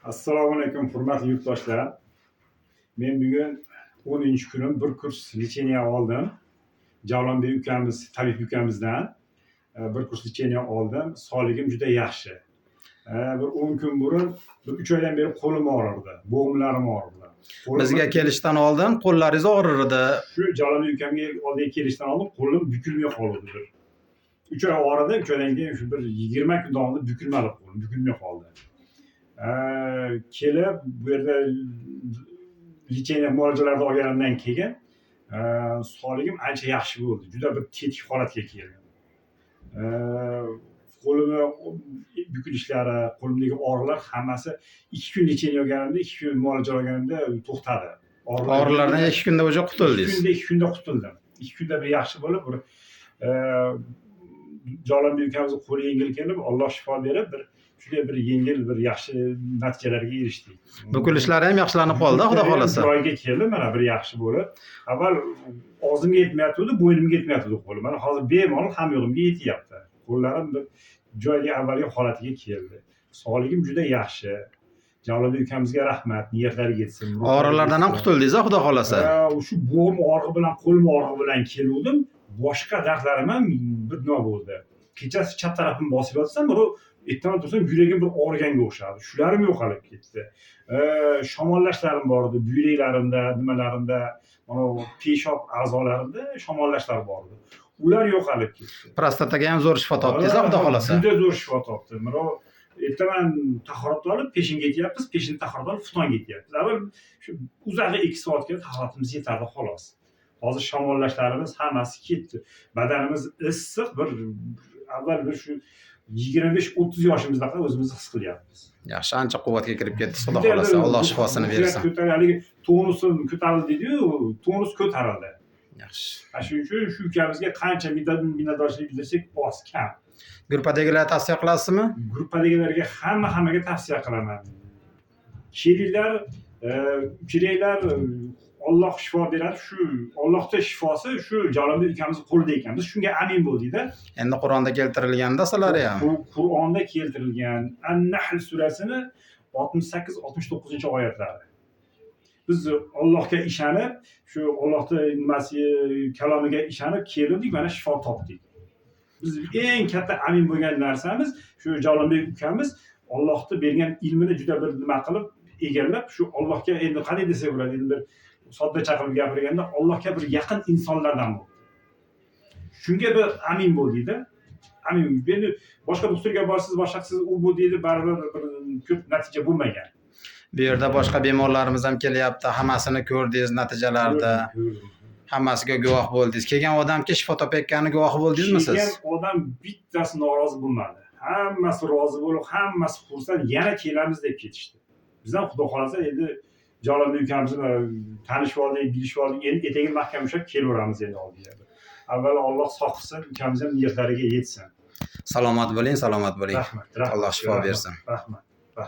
Assalomu alaykum, hurmatli yurtdoshlar. Men bugun 10-kunim bir kurs lecheniya oldim. Javlonbek ukamiz, tabib ukamizdan bir kurs lecheniya oldim. Sog'ligim juda yaxshi. Bir 10 kun burun, bir 3 oydan beri qo'lim og'rirdi, bo'g'imlarim og'rirdi. Bizga kelishdan oldin qo'llaringiz og'rirdi. Shu Javlonbek ukamga oldiga kelishdan oldin qo'lim bukilmay qoldi. 3 oy og'ridi, 3 oydan keyin shu bir 20 kun davomida bukilmadi qo'lim, bukilmay qoldi. Kelib bu yerda lecheniya muolajalarni olganimdan keyin sog'ligim ancha yaxshi bo'ldi. Juda bir tetik holatga keldim. Qo'limni bukilishlari, qo'limdagi og'riqlar hammasi 2 kun lecheniya olganimda, 2 kun muolaja olganimda to'xtadi. Og'riqlardan 2 kunda o'sha qutuldingiz. 2 kunda qutuldim. 2 kunda bir yaxshi bo'lib, bir Javlonbek ukamizning qo'li yengil kelib, Alloh shifo berib, juda bir yengil, bir yaxshi natijalarga erishdik. Bukilishlar ham yaxshilanib qoldi, xudo xolasa. Joyiga keldi, mana bir yaxshi bo'lib. Avval og'zimga yetmayotgandi, bo'ynimga yetmayotgandi qo'lim. Mana hozir bemalol ham yo'limga yetyapti. Qo'llarim bir joyiga, avvalgi holatiga keldi. Sog'ligim juda yaxshi. Javlonbek ukamizga rahmat, niyatlari yetsin. Og'riqlardan ham qutuldingiz, xudo xolasa. Shu bo'g'im og'rig'i bilan, qo'lim og'rig'i bilan keldim. Boshqa dardlarim ham bir nima bo'ldi. Kechasi chap tarafimni bosib yotsam, ertaman tursam yuragim bir og'riganga o'xshadi. Shularım yo'qolib ketdi. Shamollashlarim bor edi, buyraklarimda, nimalarimda, mana peshob a'zolarimda shamollashlar bor edi. Ular yo'qolib ketdi. Prostataga ham zo'r shifo topdingiz, xudo xolasa. Juda zo'r shifo topdim. Mana ertaman tahorat olib, peshinga ketyapmiz, peshin tahorat olib, futonga ketyapmiz. Avval shu uzag'i 2 soatga tahoratimiz yetardi xolos. Hozir shamollashlarimiz hammasi ketdi. Badanimiz issiq, bir avval bir shu 25-30 yoshimizdaqa o'zimizni his qilyapmiz. Yaxshi, ancha quvvatga kirib ketdingiz, xudo xolasa. Alloh shifosini bersin. Haligi tonusim ko'tarildi deydi-yu, tonus ko'tarildi. Yaxshi. Shuning uchun shu ukamizga qancha minnatdorchilik bildirsak oz, kam. Gruppadagilarga tavsiya qilasizmi? Gruppadagilarga hammaga tavsiya qilaman. Kelinglar, Alloh shifo beradi. Shu Allohning shifosi shu Javlonbek ukamizning qo'lida ekan. Biz shunga amin bo'ldik-da. Endi Qur'onda keltirilgan dasalari ham. Qur'onda keltirilgan An-Nahl surasini 68-69-oyatlari. Biz Allohga ishonib, shu Allohning nimasi kalomiga ishonib keldik, mana shifo topdik. Biz eng katta amin bo'lgan narsamiz shu Javlonbek ukamiz Allohning bergan ilmini juda bir nima qilib egallab, shu Allohga endi qanday desa bo'ladi, endi bir soddacha qilib gapirganda Allohga bir yaqin insonlardan bo'ldi. Shunga bir amin bo'ldikda. Amin. Endi boshqa doktorga borsiz, boshqasiz u bu deydi, baribir bir ko'p natija bo'lmagan. Bu yerda boshqa bemorlarimiz ham kelyapti. Hammasini ko'rdingiz natijalarda. Hammasiga guvoh bo'ldingiz. Kelgan odamga shifo topayotganiga guvoh bo'ldingizmi siz? Kelgan odam bittasi norozi bo'lmadi. Hammasi rozi bo'lib, hammasi xursand, yana kelamiz deb ketishdi. Biz ham xudo xolasa endi Javlonbek ukamizni tanishib oldik, bilishib oldik, endi etagini mahkam ushlab kelaveramiz endi oldiga. Avval Alloh sog' qilsin, ukamiz ham niyatlariga yetsin. Salomat bo'ling, salomat bo'ling. Rahmat. Alloh shifo bersin. Rahmat.